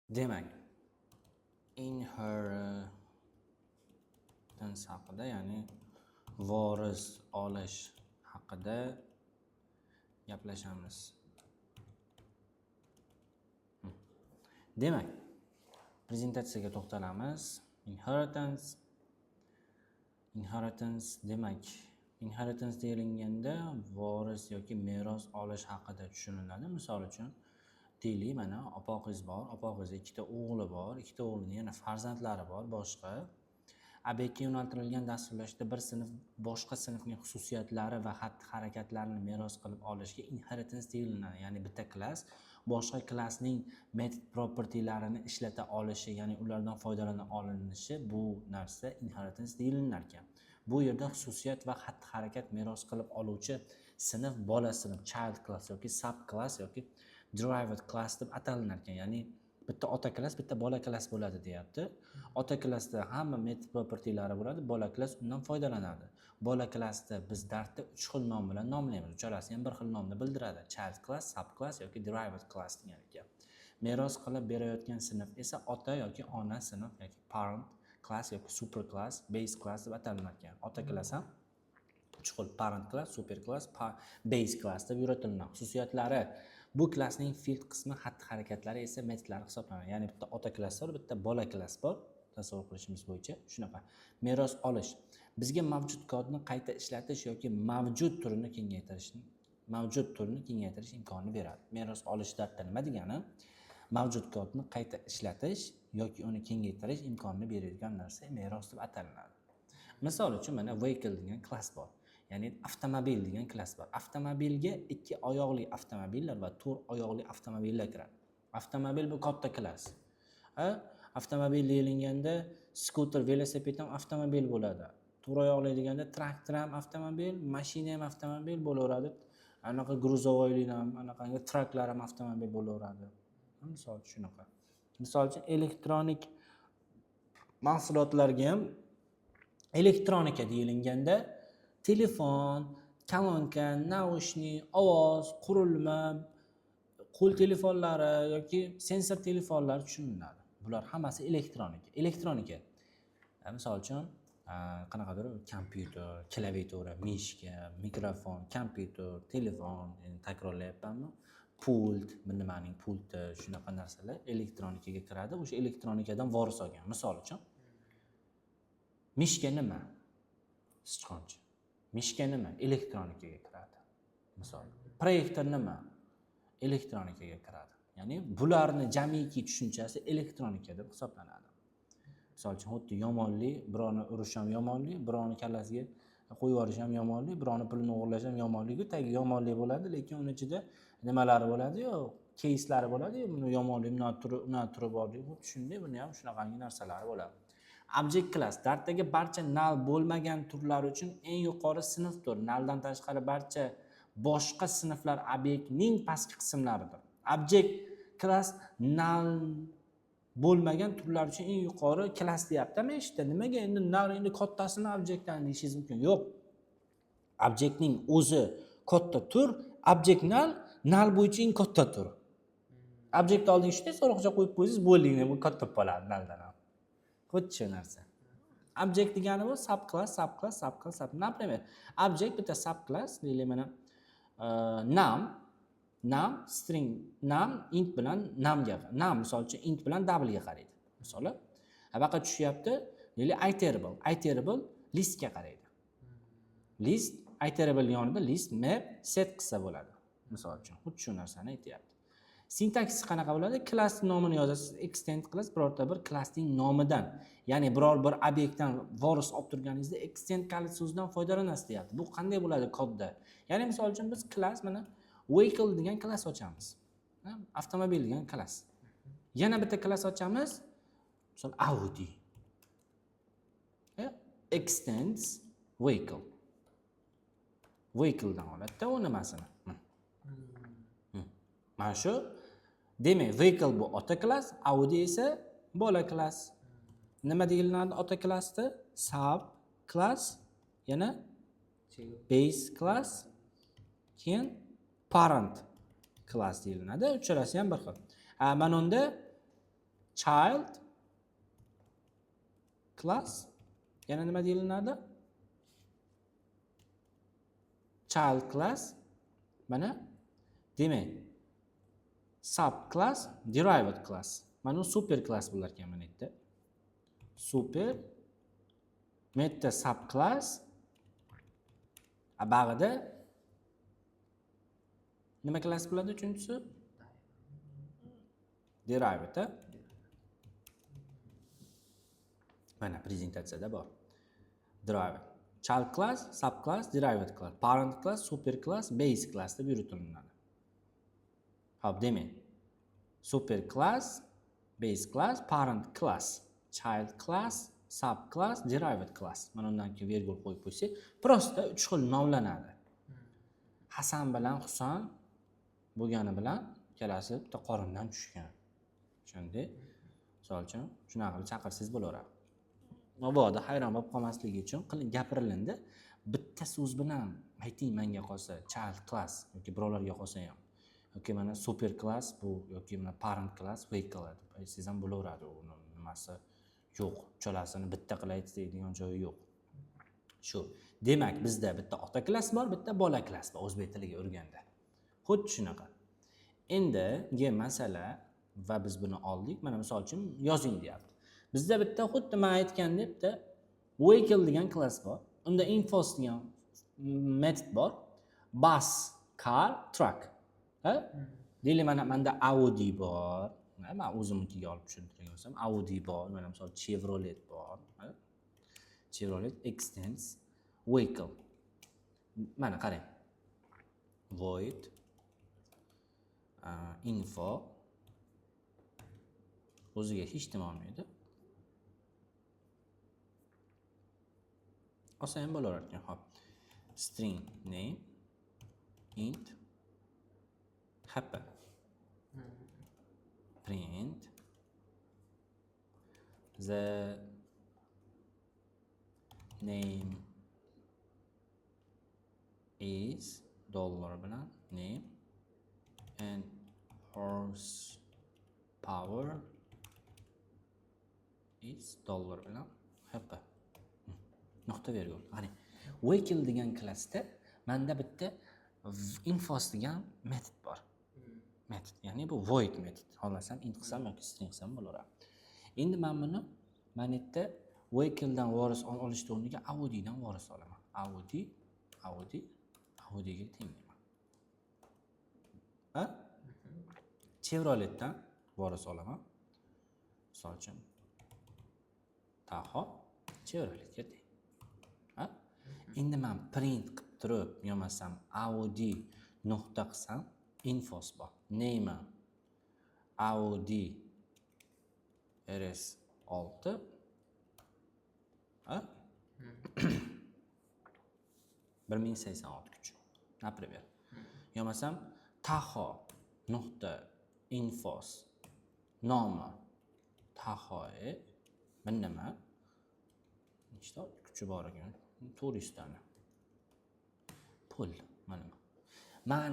Demak, inheritance haqida, ya'ni voris olish haqida gaplashamiz. Demak, prezentatsiyaga to'xtalamiz. Demak, inheritance deyilganda voris yoki meros olish haqida tushuniladi. Misol uchun, deylik, mana opog'iz bor, opog'iz ikkita o'g'li bor, ikkita o'g'lining yana farzandlari bor, boshqa. Obyektga yo'naltirilgan dasturlashda bir sinf boshqa sinfning xususiyatlari va xatti-harakatlarini meros qilib olishga inheritance deyiladi. Ya'ni bitta klass boshqa klassning method propertylarini ishlata olishi, ya'ni ulardan foydalana olinishi, bu narsa inheritance deyilar ekan. Bu yerda xususiyat va xatti-harakat meros qilib oluvchi sinf bola sinf, child class yoki sub class yoki derived class deb atalinar ekan. Ya'ni bitta ota klass, bitta bola klass bo'ladi deyapti. Ota klassda hamma method propertylari bo'ladi, bola klass undan foydalanadi. Bola klassda biz darsda 3 xil nom bilan nomlaymiz. Uchalasi ham bir xil nomni bildiradi. Child class, sub class yoki derived class degan ekan. Meros qilib berayotgan sinf esa ota yoki ona sinf yoki parent class yoki super class, base class deb atalinar ekan. Ota klass ham 3 xil: parent class, super class, base class deb yuritiladi. Xususiyatlari: bu klassning field qismi, xatti-harakatlari esa metodlar hisoblanadi. Ya'ni bitta ota klass bor, bitta bola klass bor. Tasavvur qilishimiz bo'yicha shunaqa. Meros olish bizga mavjud kodni qayta ishlatish yoki mavjud turini kengaytirish imkonini beradi. Meros olish dardda nima degani? Mavjud kodni qayta ishlatish yoki uni kengaytirish imkonini beradigan narsa meros deb ataladi. Misol uchun mana vehicle degan klass bor. Ya'ni avtomobil degan klass bor. Avtomobilga 2 oyoqli avtomobillar va 4 oyoqli avtomobillar kiradi. Avtomobil bu katta klass. Avtomobil deyilganda skuter, velosiped ham avtomobil bo'ladi. 4 oyoqli deganda traktor ham avtomobil, mashina ham avtomobil bo'laveradi. Anaqa gruzovoylar ham, anaqangi traklar ham avtomobil bo'laveradi. Misol shunaqa. Misol uchun elektronik mahsulotlarga ham elektronika deyilganda telefon, kolonka, naushnik, ovoz, qurilma, qo'l telefonlari yoki sensor telefonlar tushuniladi. Bular hammasi elektronika. Misol uchun qanaqadir kompyuter, klaviatura, mishka, mikrofon, kompyuter, telefon, endi takrorlayapmanmi? Pult, nimaning pulti, shunaqa narsalar elektronikaga kiradi. O'sha elektronikadan voris olgan. Misol uchun mishka nima? Sichqoncha. Mishka nima? Elektronikaga kiradi. Misol. Proyektor nima? Elektronikaga kiradi. Ya'ni bularni jamiki tushunchasi elektronika deb hisoblanadi. Misol uchun xuddi yomonlik, birovni urish ham yomonlik, birovni kallasiga qo'yib yuborish ham yomonlik, birovni pulini o'g'irlash ham yomonlik. Tagi yomonlik bo'ladi, lekin uni ichida nimalari bo'ladi-yu, кейslari bo'ladi-yu, buni yomonlik, undan turi bor deb tushundik, buni ham shunaqangi narsalari bo'ladi. Object class dartdagi barcha null bo'lmagan turlar uchun eng yuqori sinfdir. Nulldan tashqari barcha boshqa sinflar obyektning pastki qismlaridir. Object class null bo'lmagan turlar uchun eng yuqori klass deyapti-mi ishda? Nimaga endi null endi kattasini obyektdan deyishingiz mumkin? Yo'q. Obyektning o'zi katta tur, object null bo'yicha eng katta tur. Objekt oldinga shunday so'roqcha qo'yib qo'ysangiz bo'ldi, bu katta bo'ladi nulldan. Xuddi shu narsa. Object degani bu subclass. Например, object bitta subclass, deylik mana num string num int bilan numga, num misol uchun int bilan double ga qaraydi. Misoli, buyoqqa tushyapti, deylik iterable listga qaraydi. List iterable yonida list map set qilsa bo'ladi. Misol uchun xuddi shu narsani aytyapti. Sintaksi qanaqa bo'ladi? Klass nomini yozasiz, extend qilasiz birorta bir klassning nomidan. Ya'ni biror bir obyektdan voris olib turganingizda extend kalit so'zidan foydalanasiz deyapti. Bu qanday bo'ladi kodda? Ya'ni misol uchun biz klass mana vehicle degan klass ochamiz. Avtomobil degan klass. Yana bitta klass ochamiz. Misol Audi. Extends vehicle. Vehicle dan oladi-da u nimasini. Mana shu. Demak, vehicle bu ota klass, Audi esa bola klass. Nima deyiladi ota klassda? Sub class, yana base class, keyin parent class deyiladi. Uchalasi ham bir xil. Mana unda child class yana nima deyilinadi? Child class mana demak subclass derived class. Mana super class bo'lar ekan mana yerda. Super meta subclass bag'ida nima class bo'ladi uchinchisi? Derived. Mana prezentatsiyada bor. Derived. Child class, subclass, derived class, parent class, super class, base class deb yuritiladi. Hop, demak. Super class, base class, parent class, child class, subclass, derived class. Mana undan keyin virgul qo'yib qo'ysak, prosta 3 xil nomlanadi. Hasan bilan Husan bo'lgani bilan ikkalasi bitta qorindan tushgan. Tushundingiz? Misol uchun shunaqa qilib chaqirsangiz bo'laveradi. Mabodo hayron bo'lib qolmasligi uchun gapirilindi. Bitta so'z bilan ayting menga qolsa child class yoki birovlarga qolsa ham yoki mana super class bu yoki mana parent class vehicle deb aytsangiz ham bo'laveradi. Uni nimasi yo'q. Uchalasini bitta qilib aytadigan joyi yo'q. Shu. Demak, bizda bitta ota klass bor, bitta bola klass bor o'zbek tiliga o'rganda. Xuddi shunaqa. Endi masala va biz buni oldik. Mana misol uchun yozing deyapti. Bizda bitta xuddi men aytgandek bitta vehicle degan klass bor. Unda infos degan metod bor. Bus, car, truck. Ha? Deylik menda Audi bor. Men o'zimnikiga olib tushuntirgan bo'lsam, Audi bor, mana misol Chevrolet bor. Chevrolet extends vehicle. Mana qarang. Void info o'ziga hech nima olmaydi. Olsa ham bo'laverar ekan. Hop. String name int happen. Print the name is dollar bilan name and horse power is dollar bilan happen. Nuqta virgul. Qarang. Vehicle degan klassda menda bitta infos degan metod bor. Metod, ya'ni bu void metod. Xohlasam int qilsam yoki string qilsam bo'laveradi. Endi men buni mana yerda vehicle dan voris olishni o'rniga Audi dan voris olaman. Audiga tenglayman. Ha? Chevroletdan voris olaman. Misol uchun Tahoe Chevroletga teng. Ha? Endi men print qilib turib, yo'masam Audi nuqta qilsam infos bor. Name Audi RS6. Ha? 1086 kuch. Например. Yo'masam Tahoe nuqta infos nomi Tahoe nima? Nechta kuchi bor ekan? 400 tani. Pul mana. Men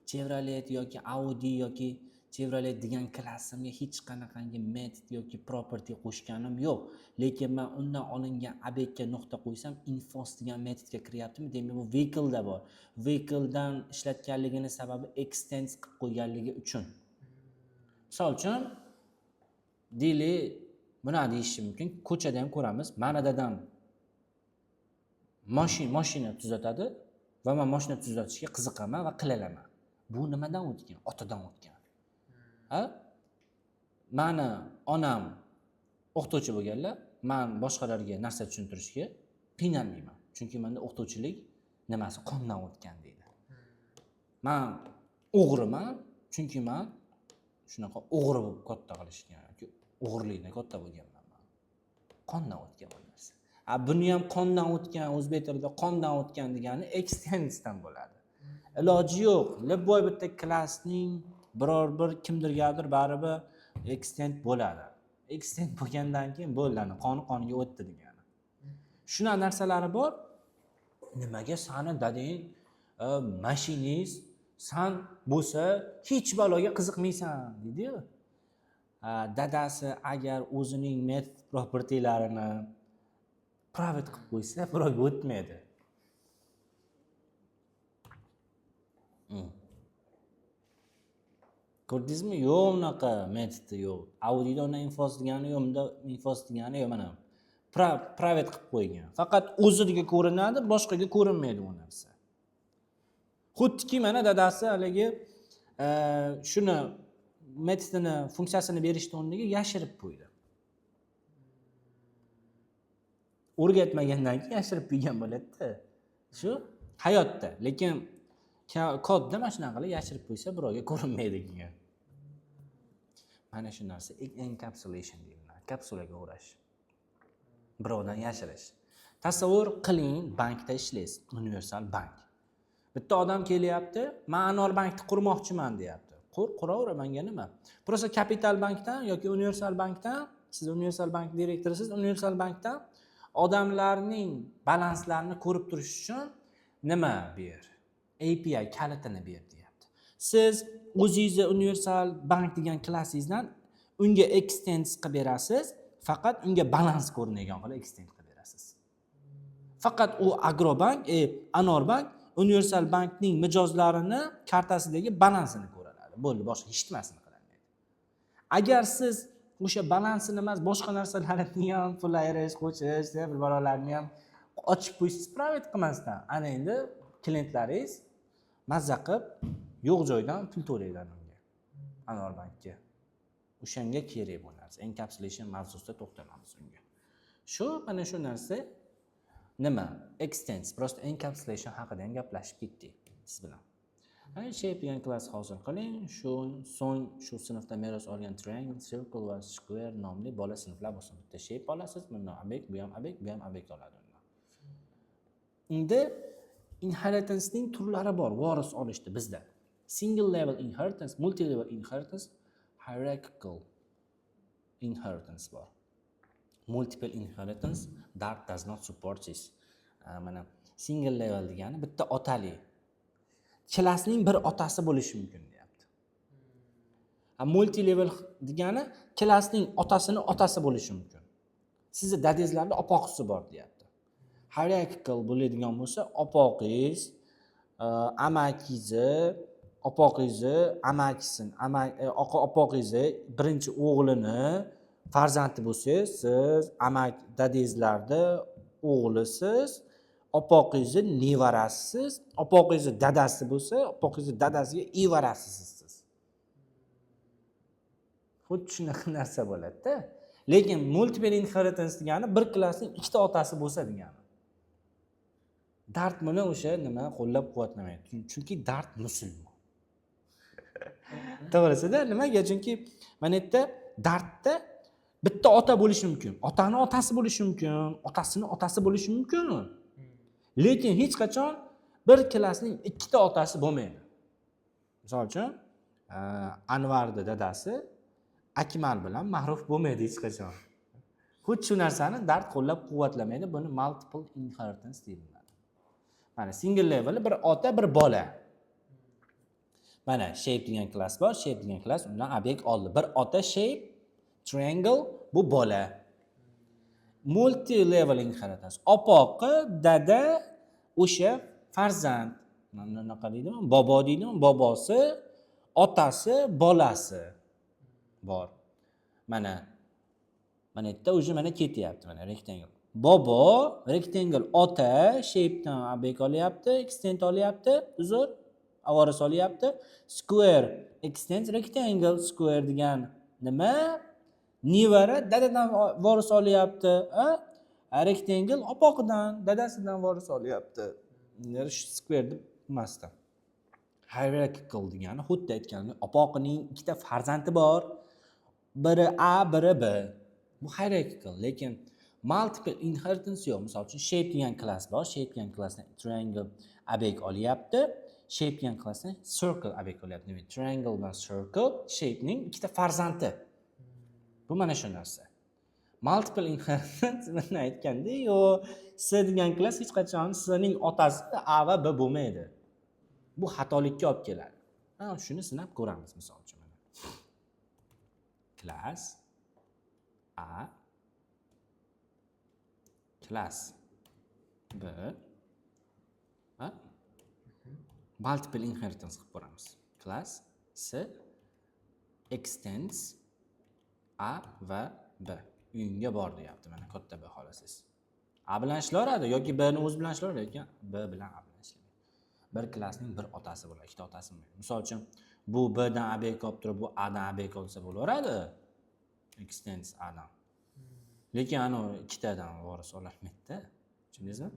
Chevrolet yoki Audi yoki Chevrolet degan klassimga hech qanaqangi metod yoki property qo'shganim yo'q. Lekin men undan olingan obyektga nuqta qo'ysam, infos degan metodga kiryaptimi? Demak, bu vehicle da bor. Vehicle dan ishlatganligini sababi extends qilib qo'yganligi uchun. Misol uchun deylik, buni deyishim mumkin. Ko'chada ham ko'ramiz. Mana dadam mashina tuzatadi va men mashina tuzatishga qiziqaman va qilaman. Bu nimadan o'tgan? Otadan o'tgan. Ha? Meni onam o'qituvchi bo'lganlar, men boshqalarga narsa tushuntirishga qiynalmayman. Chunki menda o'qituvchilik nimasi qondan o'tgan deydi. Men o'g'riman, chunki men shunaqa o'g'ri bo'lib katta qilishgan yoki o'g'irlikda katta bo'lganman men. Qondan o'tgan bu narsa. Buni ham qondan o'tgan, o'zbek tilida qondan o'tgan degani extensdan bo'ladi. Iloji yo'q. Любой bitta klassning biror bir kimdirgadir baribir extend bo'ladi. Extend bo'lgandan keyin bo'ladi, qoniga o'tdi degani. Shuna narsalari bor. Nimaga sani dading mashinist san bo'lsa hech baloga qiziqmaysan, deydi-yu. dadasi agar o'zining method propertylarini private qilib qo'ysa, birovga o'tmaydi. Ko'rdingizmi? Yo'q unaqa metodi yo'q. Audioda uni infos degani yo'q, bunda infos degani yo'q, mana. Private qilib qo'ygan. Faqat o'ziga ko'rinadi, boshqaga ko'rinmaydi u narsa. Xuddiki mana dadasi haligi shuni metodini, funksiyasini berishdan o'rniga yashirib qo'ydi. O'rgatmagandan keyin yashirib qo'ygan bo'ladi-da. Shu hayotda, lekin kodda mana shunaqa qilib yashirib qo'ysa, birovga ko'rinmaydi keyin. Mana shu narsa encapsulation deyiladi. Kapsulaga o'rash. Birovdan yashirish. Tasavvur qiling, bankda ishlaysiz, universal bank. Bitta odam kelyapti, "Men Anor bankni qurmoqchiman" deyapti. Quraver, menga nima? Prosta Kapital bankdan yoki universal bankdan, siz universal bank direktorisiz, universal bankdan odamlarning balanslarini ko'rib turish uchun nima ber? API kalitini ber deyapti. Siz o'zingizni universal bank degan klassingizdan unga extend qilib berasiz, faqat unga balans ko'rinadigan qilib extend qilib berasiz. Faqat u Agrobank, Anor bank universal bankning mijozlarini kartasidagi balansini ko'radi. Bo'ldi, boshqa hech nimasini qilmaydi. Agar siz o'sha balansini emas, boshqa narsalarni ham pul ayirish, qo'chish, bir barolarni ham ochib qo'ysiz private qilmasdan, ana endi klientlaringiz mazza qilib yo'q joydan pul to'laydi unga. Anor bankka. O'shanga kerak bu narsa. Encapsulation mavzusida to'xtalamiz unga. Shu mana shu narsa nima? Extends. Prosta encapsulation haqida ham gaplashib ketdik siz bilan. Shape degan klass hosil qiling. So'ng shu sinfda meros olgan triangle, circle va square nomli bola sinflar bo'lsin. Bitta shape olasiz, bundan obyekt, bu ham obyekt, bu ham obyekt oladi undan. Endi inheritancening turlari bor, voris olishda bizda. Single level inheritance, multi level inheritance, hierarchical inheritance bor. Multiple inheritance, Dart does not support this. Mana single level degani bitta otali. Klassning bir otasi bo'lishi mumkin deyapti. Multi level degani klassning otasini otasi bo'lishi mumkin. Sizni dadangizlarda opoqisi bor deyapti. Hierarchical bo'ladigan bo'lsa, opoqingiz, amakingizni, opoqingizni, amakisin, opoqingizni birinchi o'g'lini farzandi bo'lsangiz, siz dadangizlarda o'g'lisiz, opoqingizni nevarasisiz, opoqingizni dadasi bo'lsa, opoqingizni dadasiga evarasisiz siz. Xuddi shunaqa narsa bo'ladi-da. Lekin multiple inheritance degani bir klassning ikkita otasi bo'lsa degani. Dart buni o'sha nima qo'llab-quvvatlamaydi. Chunki Dart musulmon. To'g'risida nimaga? Chunki mana bu yerda Dartda bitta ota bo'lishi mumkin. Otani otasi bo'lishi mumkin, otasini otasi bo'lishi mumkin. Lekin hech qachon bir klassning ikkita otasi bo'lmaydi. Misol uchun, Anvarning dadasi Akmal bilan Ma'ruf bo'lmaydi hech qachon. Xuddi shu narsani Dart qo'llab-quvvatlamaydi. Buni multiple inheritance deyiladi. Mana single level bir ota, bir bola. Mana shape degan klass bor, shape degan klass undan obyekt oldi. Bir ota shape, triangle bu bola. Multi level inheritance. Opoqi, dada, o'sha farzand. Nima deydimi? Bobo deydimi? Bobosi, otasi, bolasi bor. Mana yerda o'zi mana ketyapti, mana rectangle. Bobo, rectangle ota, shapedan obyekt olyapti, extend olyapti, uzr, voris olyapti. Square, extend, rectangle, square degan nima? Nevara dadadan voris olyapti, rectangle opoqidan, dadasidan voris olyapti. Square deb emasdan. Hierarchical degani xuddi aytganimdek, opoqining ikkita farzandi bor. Biri A, biri B. Bu hierarchical, lekin multiple inheritance yo'q. Misol uchun shape degan klass bor. Shape degan klassdan triangle obyekt olyapti. Shape degan klassdan circle obyekt olyapti. Triangle va circle shapening ikkita farzandi. Bu mana shu narsa. Multiple inheritance mana aytganda, yo'q, S degan klass hech qachon S'ning otasi A va B bo'lmaydi. Bu xatolikka olib keladi. Shuni sinab ko'ramiz misol uchun. class A class B va multiple inheritance qilib ko'ramiz. Class C extends A va B. Uyingga bor deyapti, mana katta B xolasiz. A bilan ishlaveradi yoki B ni o'zi bilan ishlaveradi, lekin B bilan A bilan ishlaydi. Bir klassning bir otasi bo'ladi, ikkita otasi bo'lmaydi. Misol uchun, bu B dan A B olib turib, bu A dan A B olsa bo'laveradi. Extends A dan. Lekin ana ikkitadan voris ololmaydi-da. Tushundingizmi?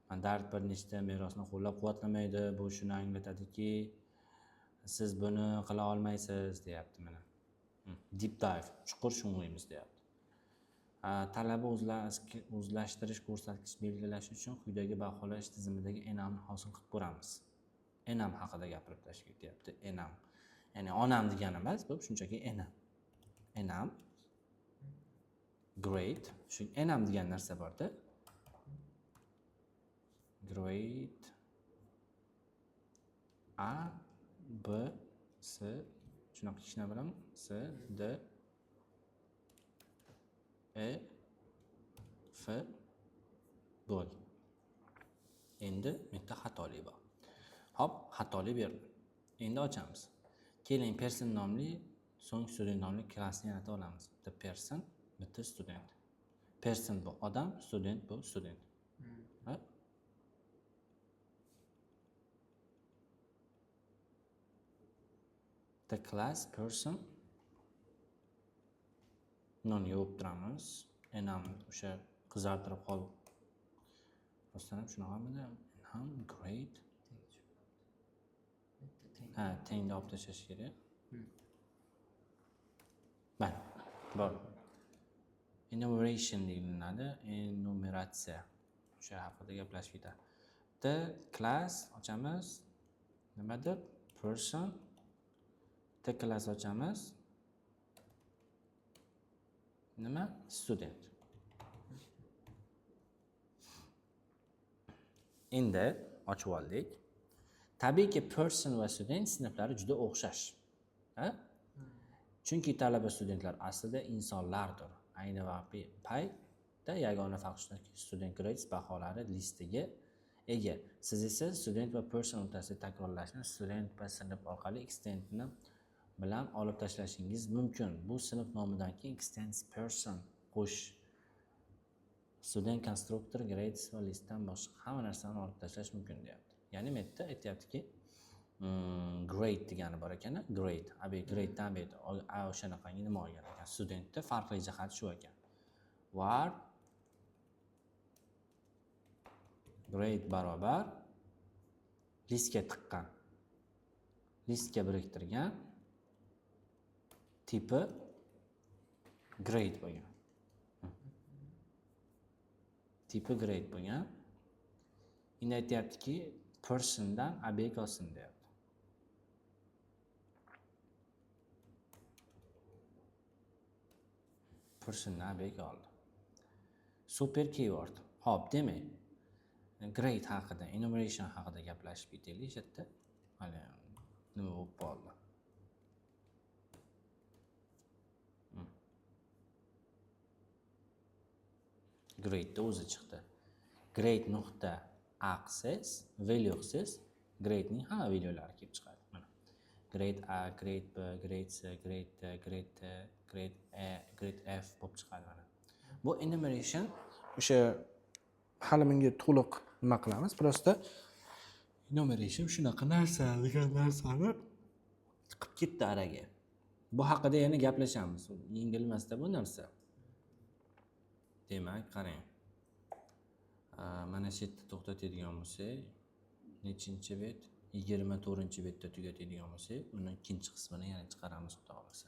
Standart bir nechta merosni qo'llab-quvvatlamaydi. Bu shuni anglatadiki, siz buni qila olmaysiz, deyapti mana. Deep dive, chuqur shunlaymiz deyapti. Talaba o'zlashtirish ko'rsatkich belgilash uchun quyidagi baholash tizimidagi enamni hosil qilib ko'ramiz. Enam haqida gapirib tashkil etyapti. Enam. Ya'ni onam degani emas, bu shunchaki enam. Enam grade, shu enam degan narsa bor-da. Grade A B C shunaqa ishni bilaman. C D E F bo'l. Endi bitta xatolik bor. Hop, xatolik berdi. Endi ochamiz. Keling, person nomli, so'ng student nomli klassni yarata olamiz. Bitta person, bitta student. Person bu odam, student bu student. Ha? The class person non yopib turamiz. Enam o'sha qizartirib qolib. Rostdan ham shunaqamidi? Enam grade. Ha, tengda olib tashlash kerak. Mana, bor. Enumeration deyiladi. Enumeratsiya. O'sha haqida gaplashib ketadi. The class ochamiz. Nimadir? Person. The class ochamiz. Nima? Student. Endi ochib oldik. Tabiiyki person va student sinflari juda o'xshash. Ha? Chunki talaba studentlar aslida insonlardir. Ayni paytda yagona farq shundaki, student grades baholari listiga ega. Siz esa student va person o'rtasida takrorlashni student va sinf orqali extendni bilan olib tashlashingiz mumkin. Bu sinf nomidan keyin extends person qo'sh. Student constructor grades va listdan boshqa hamma narsani olib tashlash mumkin deyapti. Ya'ni bu yerda aytayaptiki, grade degani bor ekan, grade. Abi grade dan beri o'shanaqangi nima olgan ekan? Studentda farqli jihat shu ekan. Var grade barobar listga tiqqan. Listga biriktirgan tipi grade bo'lgan. Tipi grade bo'lgan. Endi aytayaptiki, persondan ob'ekt olsin deyapti. Persondan ob'ekt oldi. Super keyword. Hop, demak, grade haqida, enumeration haqida gaplashib ketaylik yerda. Hali nima bo'lib qoldi? Grade da o'zi chiqdi. Grade nuqta A qilsangiz, value qilsangiz, grade ning hamma valuelari kelib chiqadi. Mana. Grade A, grade B, grade C, grade D, grade T, grade E, grade F bo'lib chiqadi mana. Bu enumeration o'sha hali menga to'liq nima qilamiz? Prosta enumeration shunaqa narsa degan narsani chiqib ketdi araga. Bu haqida yana gaplashamiz. Yengilmasda bu narsa. Demak, qarang. Mana shu yerda to'xtatadigan bo'lsak, nechinchi bet? 24-betda tugatadigan bo'lsak, uni ikkinchi qismini yana chiqaramiz, xudo xolasa.